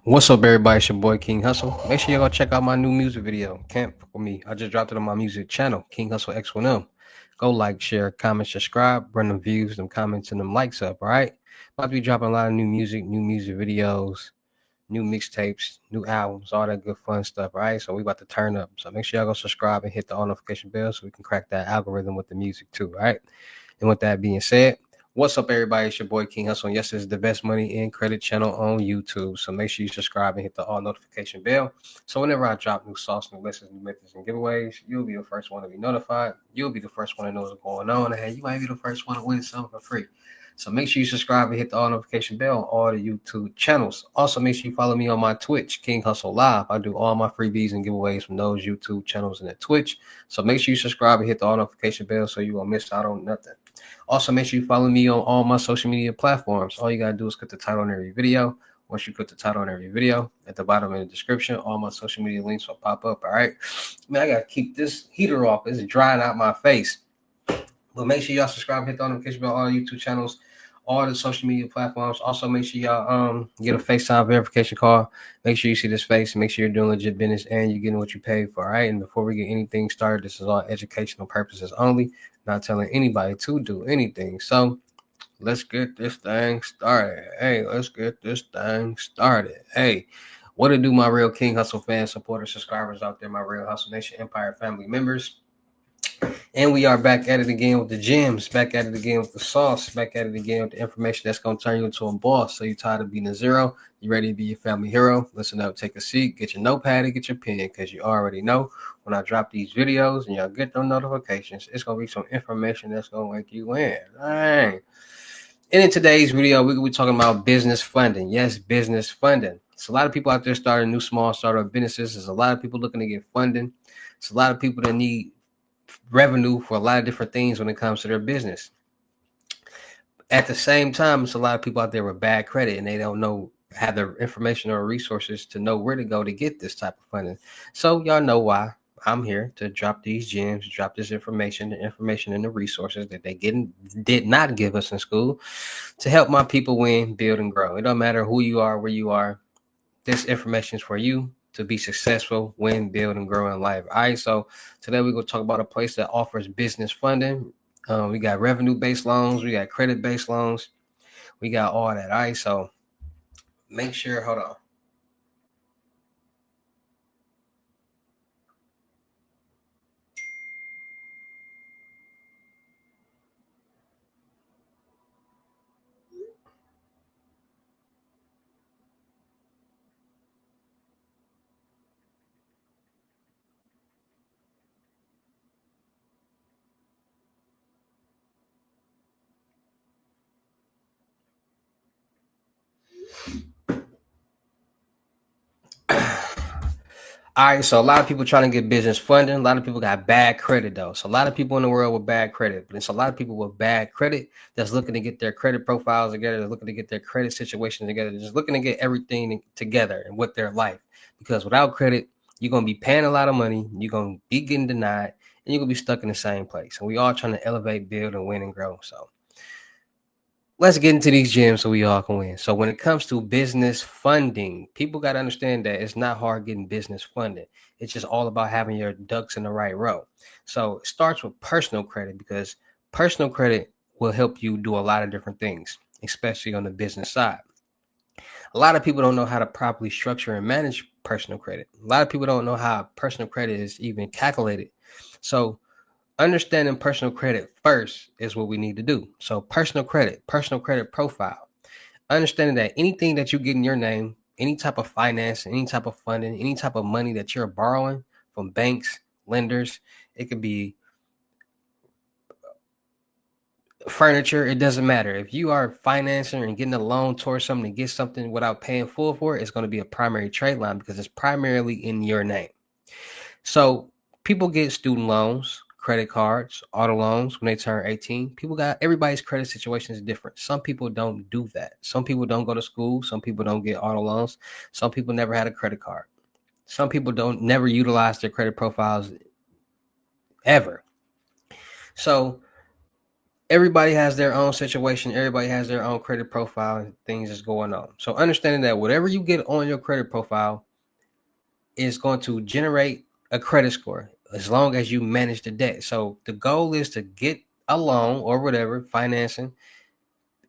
What's up, everybody? It's your boy King Hussle. Make sure you go check out my new music video, Camp for Me. I just dropped it on my music channel, King Hustle X1M. Go like, share, comment, subscribe, bring them views, them comments, and them likes up, all right? About to be dropping a lot of new music videos, new mixtapes, new albums, all that good fun stuff, all right? So we about to turn up. So make sure y'all go subscribe and hit the all notification bell so we can crack that algorithm with the music too, all right? And with that being said, what's up, everybody? It's your boy King Hustle. And yes, it's the best money in credit channel on YouTube. So make sure you subscribe and hit the all notification bell. So whenever I drop new sauce, new lessons, new methods, and giveaways, you'll be the first one to be notified. You'll be the first one to know what's going on. And hey, you might be the first one to win something for free. So make sure you subscribe and hit the all notification bell on all the YouTube channels. Also, make sure you follow me on my Twitch, King Hustle Live. I do all my freebies and giveaways from those YouTube channels and at Twitch. So make sure you subscribe and hit the all notification bell so you won't miss out on nothing. Also, make sure you follow me on all my social media platforms. All you got to do is click the title on every video. Once you click the title on every video, at the bottom in the description, all my social media links will pop up, all right? Man, I got to keep this heater off. It's drying out my face. But make sure y'all subscribe, hit the notification bell on all YouTube channels, all the social media platforms. Also, make sure y'all get a FaceTime verification call. Make sure you see this face. Make sure you're doing legit business and you're getting what you paid for, all right? And before we get anything started, this is all educational purposes only. Not telling anybody to do anything. So let's get this thing started. Hey, let's get this thing started. Hey, what to do, my real King Hustle fans, supporters, subscribers out there, my real Hustle Nation Empire family members. And we are back at it again with the gems, back at it again with the sauce, back at it again with the information that's going to turn you into a boss. So you're tired of being a zero, you ready to be your family hero? Listen up, take a seat, get your notepad and get your pen, because you already know when I drop these videos and y'all get those notifications, it's going to be some information that's going to make you win. All right. And in today's video, we're going to be talking about business funding. Yes, business funding. It's a lot of people out there starting new small startup businesses. There's a lot of people looking to get funding. It's a lot of people that need revenue for a lot of different things when it comes to their business. At the same time, it's a lot of people out there with bad credit and they don't know, have the information or resources to know where to go to get this type of funding. So y'all know why I'm here to drop these gems, drop this information, the information and the resources that they did not give us in school to help my people win, build, and grow. It don't matter who you are, where you are. This information is for you to be successful, win, build, and grow in life. All right, so today we're going to talk about a place that offers business funding. We got revenue-based loans, we got credit-based loans, we got all that. All right, so make sure, hold on. All right, so a lot of people trying to get business funding. A lot of people got bad credit though. So a lot of people in the world with bad credit, but it's a lot of people with bad credit that's looking to get their credit profiles together, they're looking to get their credit situation together, just looking to get everything together and with their life. Because without credit, you're gonna be paying a lot of money, you're gonna be getting denied, and you're gonna be stuck in the same place. And we all trying to elevate, build, and win and grow. So let's get into these gems so we all can win. So when it comes to business funding, people got to understand that it's not hard getting business funding. It's just all about having your ducks in the right row. So it starts with personal credit, because personal credit will help you do a lot of different things, especially on the business side. A lot of people don't know how to properly structure and manage personal credit. A lot of people don't know how personal credit is even calculated. So understanding personal credit first is what we need to do. So personal credit profile. Understanding that anything that you get in your name, any type of finance, any type of funding, any type of money that you're borrowing from banks, lenders, it could be furniture, it doesn't matter. If you are financing and getting a loan towards something to get something without paying full for it, it's going to be a primary trade line because it's primarily in your name. So people get student loans, credit cards, auto loans when they turn 18. Everybody's credit situation is different. Some people don't do that. Some people don't go to school. Some people don't get auto loans. Some people never had a credit card. Some people don't never utilize their credit profiles ever. So everybody has their own situation. Everybody has their own credit profile and things that's going on. So understanding that whatever you get on your credit profile is going to generate a credit score as long as you manage the debt. So the goal is to get a loan or whatever financing,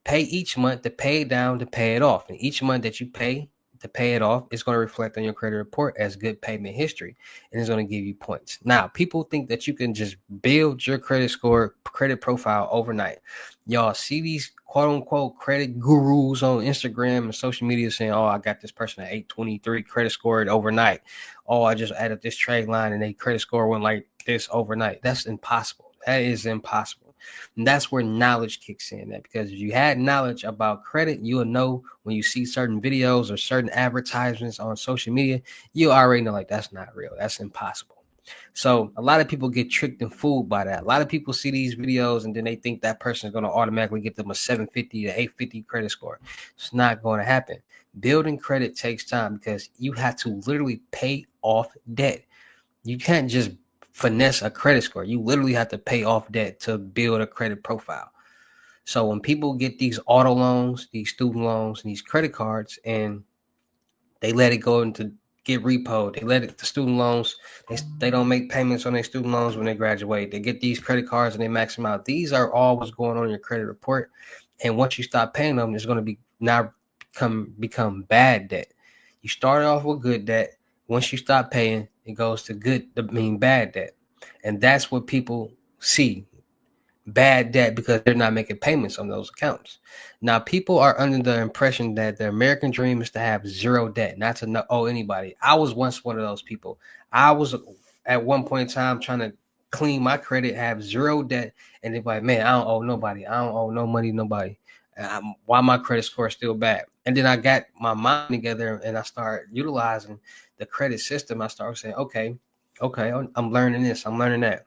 pay each month to pay it down to pay it off. And each month that you pay to pay it off is going to reflect on your credit report as good payment history, and it's going to give you points. Now, people think that you can just build your credit score, credit profile overnight. Y'all see these quote unquote credit gurus on Instagram and social media saying, "Oh, I got this person at 823 credit scored overnight. Oh, I just added this trade line and they credit score went like this overnight." That's impossible. That is impossible. And that's where knowledge kicks in. That because if you had knowledge about credit, you will know when you see certain videos or certain advertisements on social media, you already know like that's not real. That's impossible. So a lot of people get tricked and fooled by that. A lot of people see these videos and then they think that person is going to automatically get them a 750 to 850 credit score. It's not going to happen. Building credit takes time because you have to literally pay off debt. You can't just finesse a credit score. You literally have to pay off debt to build a credit profile. So when people get these auto loans, these student loans, and these credit cards, and they let it go into get repoed, they let it the student loans, they don't make payments on their student loans when they graduate. They get these credit cards and they max them out. These are all what's going on in your credit report. And once you stop paying them, it's going to be now become bad debt. You started off with good debt. Once you stop paying, it goes to bad debt. And that's what people see, bad debt, because they're not making payments on those accounts. Now, people are under the impression that the American dream is to have zero debt, not to owe anybody. I was once one of those people. I was at one point in time trying to clean my credit, have zero debt, and they're like, man, I don't owe nobody. I don't owe no money to nobody. Why my credit score is still bad? And then I got my mind together and I started utilizing the credit system. I started saying, okay, I'm learning this, I'm learning that.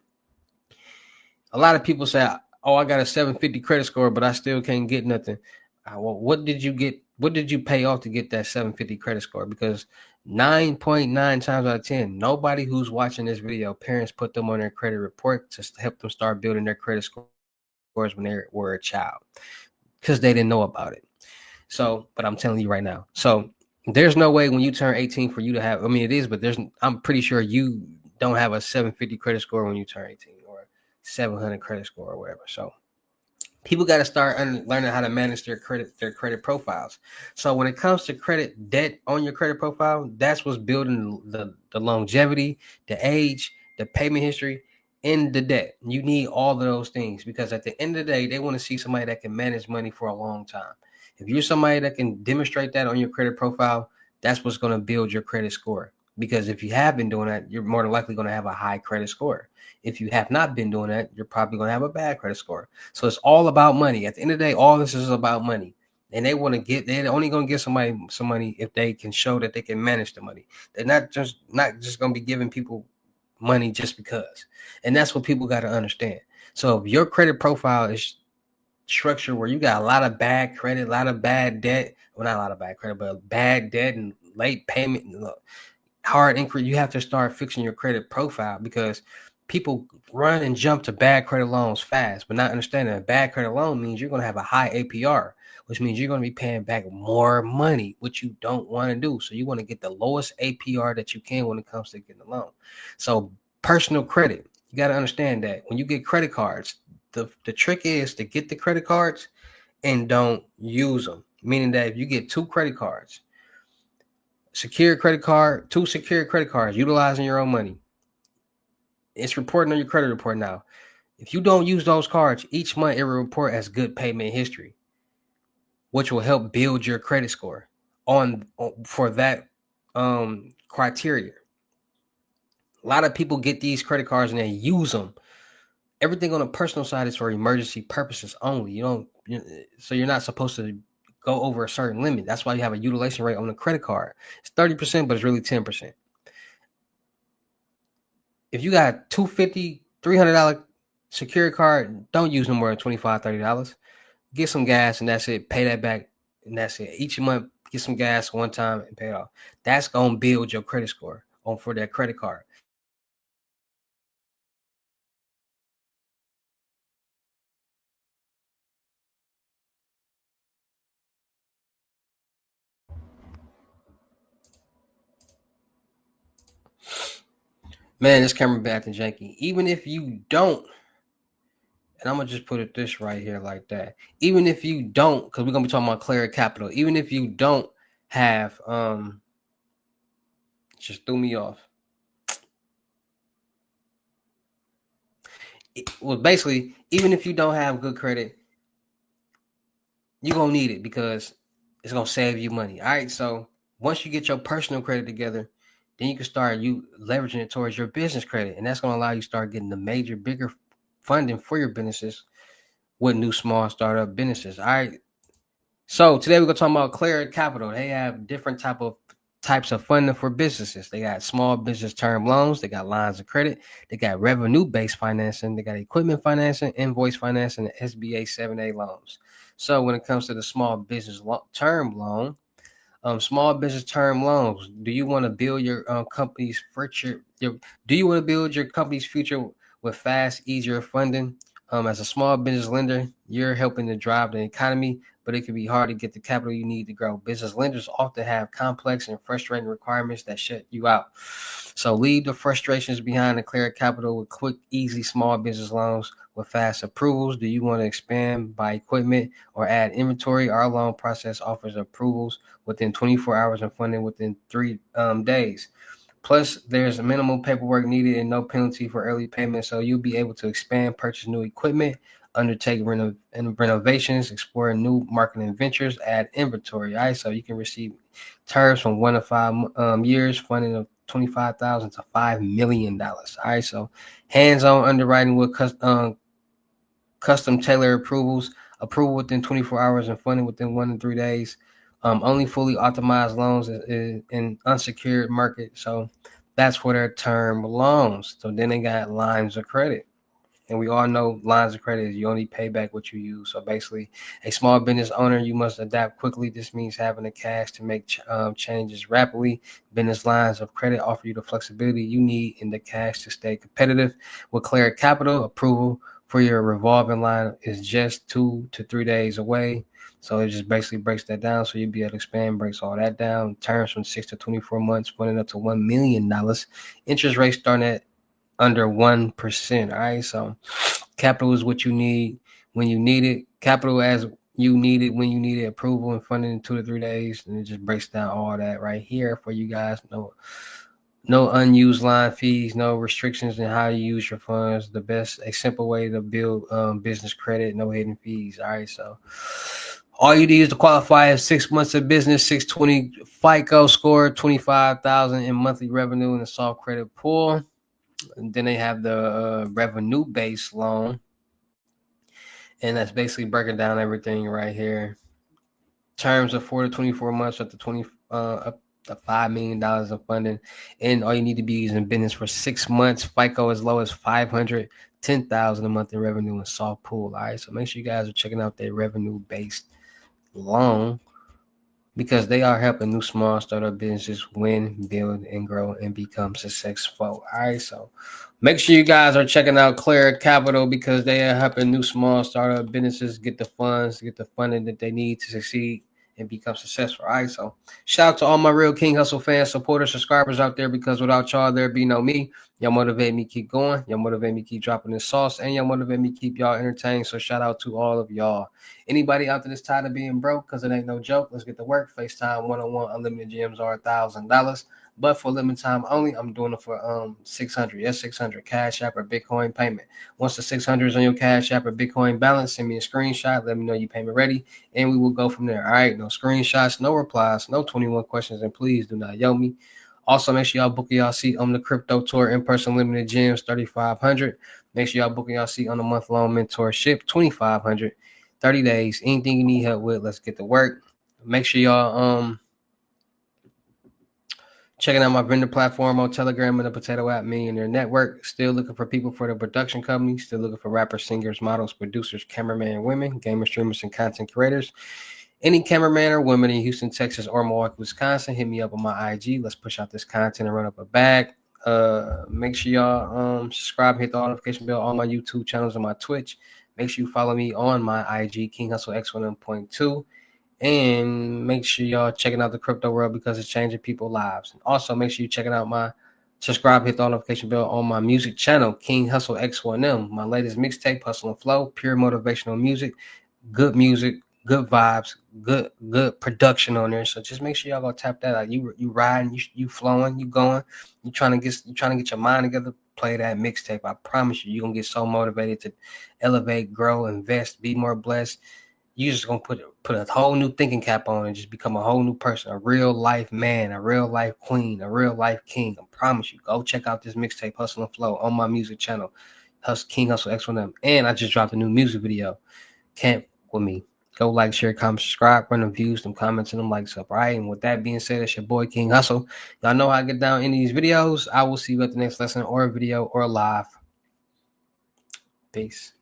A lot of people say, "Oh, I got a 750 credit score, but I still can't get nothing." Well, what did you get? What did you pay off to get that 750 credit score? Because 9.9 times out of 10, nobody who's watching this video, parents put them on their credit report to help them start building their credit scores when they were a child because they didn't know about it. So, but I'm telling you right now. So, there's no way when you turn 18 for you to have. I mean, it is, but I'm pretty sure you don't have a 750 credit score when you turn 18 or 700 credit score or whatever. So, people got to start learning how to manage their credit profiles. So when it comes to credit debt on your credit profile, that's what's building the longevity, the age, the payment history, and the debt. You need all of those things because at the end of the day, they want to see somebody that can manage money for a long time. If you're somebody that can demonstrate that on your credit profile, that's what's going to build your credit score. Because if you have been doing that, you're more than likely going to have a high credit score. If you have not been doing that, you're probably going to have a bad credit score. So it's all about money. At the end of the day, all this is about money. And they're only going to give somebody some money if they can show that they can manage the money. They're not just going to be giving people money just because. And that's what people got to understand. So if your credit profile is structured where you got a lot of bad credit, a lot of bad debt, well, not a lot of bad credit, but bad debt and late payment, hard inquiry, you have to start fixing your credit profile because people run and jump to bad credit loans fast, but not understanding a bad credit loan means you're going to have a high APR, which means you're going to be paying back more money, which you don't want to do. So you want to get the lowest APR that you can when it comes to getting a loan. So personal credit, you got to understand that when you get credit cards, the trick is to get the credit cards and don't use them. Meaning that if you get two credit cards, two secure credit cards, utilizing your own money, it's reporting on your credit report now. If you don't use those cards, each month it will report as good payment history, which will help build your credit score on for that criteria. A lot of people get these credit cards and they use them. Everything on the personal side is for emergency purposes only. So you're not supposed to go over a certain limit. That's why you have a utilization rate on the credit card. It's 30%, but it's really 10%. If you got $250, $300 security card, don't use no more than $25, $30. Get some gas and that's it. Pay that back and that's it. Each month, get some gas one time and pay it off. That's gonna build your credit score on for that credit card. Man, this camera bad and janky. Even if you don't, and I'm gonna just put it this right here like that. Even if you don't, because we're gonna be talking about clear capital. Even if you don't have, just threw me off. Well, basically, even if you don't have good credit, you're gonna need it because it's gonna save you money. All right. So once you get your personal credit together, then you can start you leveraging it towards your business credit, and that's gonna allow you to start getting the major, bigger funding for your businesses with new small startup businesses. All right. So today we're gonna talk about Clear Capital. They have different types of funding for businesses. They got small business term loans, they got lines of credit, they got revenue-based financing, they got equipment financing, invoice financing, and SBA 7A loans. So when it comes to the small business term loan, small business term loans. Do you want to build your company's future? Do you want to build your company's future with fast, easier funding? As a small business lender, you're helping to drive the economy, but it can be hard to get the capital you need to grow. Business lenders often have complex and frustrating requirements that shut you out. So leave the frustrations behind and clear capital with quick, easy small business loans with fast approvals. Do you want to expand, buy equipment, or add inventory? Our loan process offers approvals within 24 hours and funding within 3 days. Plus, there's a minimal paperwork needed and no penalty for early payment, so you'll be able to expand, purchase new equipment, undertake renovations, explore new marketing ventures, add inventory. All right, so you can receive terms from 1 to 5 years, funding of $25,000 to $5 million. All right, so hands-on underwriting with custom tailored approvals, approval within 24 hours and funding within 1 to 3 days. Only fully optimized loans in unsecured market. So that's for their term loans. So then they got lines of credit. And we all know lines of credit is you only pay back what you use. So basically, a small business owner, you must adapt quickly. This means having the cash to make changes rapidly. Business lines of credit offer you the flexibility you need in the cash to stay competitive. With Clear Capital, approval for your revolving line is just 2 to 3 days away. So it just basically breaks that down. So you'll be able to expand, breaks all that down. Terms from 6 to 24 months, funding up to $1 million. Interest rates starting at under 1%. All right. So capital is what you need when you need it. Capital as you need it when you need it. Approval and funding in 2 to 3 days. And it just breaks down all that right here for you guys. No unused line fees, no restrictions in how you use your funds. A simple way to build business credit, no hidden fees. All right. So all you need is to qualify as 6 months of business, 620 FICO score, 25,000 in monthly revenue in the soft credit pool. And then they have the revenue-based loan, and that's basically breaking down everything right here. Terms of 4 to 24 months, up to $5 million of funding, and all you need to be using business for 6 months. FICO as low as 510,000 a month in revenue in soft pool. All right, so make sure you guys are checking out their revenue-based loan, because they are helping new small startup businesses win, build, and grow and become successful. All right, so make sure you guys are checking out Clear Capital, because they are helping new small startup businesses get the funds, get the funding that they need to succeed and become successful. All right, so shout out to all my real King Hustle fans, supporters, subscribers out there, because without y'all, there'd be no me. Y'all motivate me keep going. Y'all motivate me keep dropping this sauce, and y'all motivate me keep y'all entertained. So shout out to all of y'all. Anybody out there that's tired of being broke, because it ain't no joke, let's get to work. FaceTime one-on-one unlimited gems are $1,000, but for limited time only, I'm doing it for 600. Yes, 600 Cash App or Bitcoin payment. Once the 600 is on your Cash App or Bitcoin balance, send me a screenshot. Let me know your payment ready, and we will go from there. All right, no screenshots, no replies, no 21 questions, and please do not yell me. Also, make sure y'all book y'all seat on the crypto tour in-person limited gems, 3,500. Make sure y'all book y'all seat on the month-long mentorship, 2,500. 30 days. Anything you need help with, let's get to work. Make sure y'all checking out my vendor platform on Telegram and the Potato App Millionaire Network. Still looking for people for the production company. Still looking for rappers, singers, models, producers, cameramen, women, gamer streamers, and content creators. Any cameraman or woman in Houston, Texas, or Milwaukee, Wisconsin, hit me up on my IG. Let's push out this content and run up a bag. Make sure y'all subscribe, hit the notification bell on my YouTube channels and my Twitch. Make sure you follow me on my IG, King Hustle X1M.2. And make sure y'all checking out the crypto world, because it's changing people's lives. And also make sure you're checking out my Subscribe, hit the notification bell on my music channel, King Hussle X1M. My latest mixtape, Hustle and Flow, pure motivational music, good vibes, good production on there. So just make sure y'all go tap that out. You riding, you flowing, you going, you trying to get your mind together. Play that mixtape. I promise you're gonna get so motivated to elevate, grow, invest, be more blessed. You just gonna put a whole new thinking cap on and just become a whole new person, a real life man, a real life queen, a real life king. I promise you. Go check out this mixtape, Hustle and Flow, on my music channel, King Hussle X1M. And I just dropped a new music video. Camp with me. Go like, share, comment, subscribe, run them views, them comments, and them likes up. All right. And with that being said, it's your boy King Hussle. Y'all know how I get down in these videos. I will see you at the next lesson or video or live. Peace.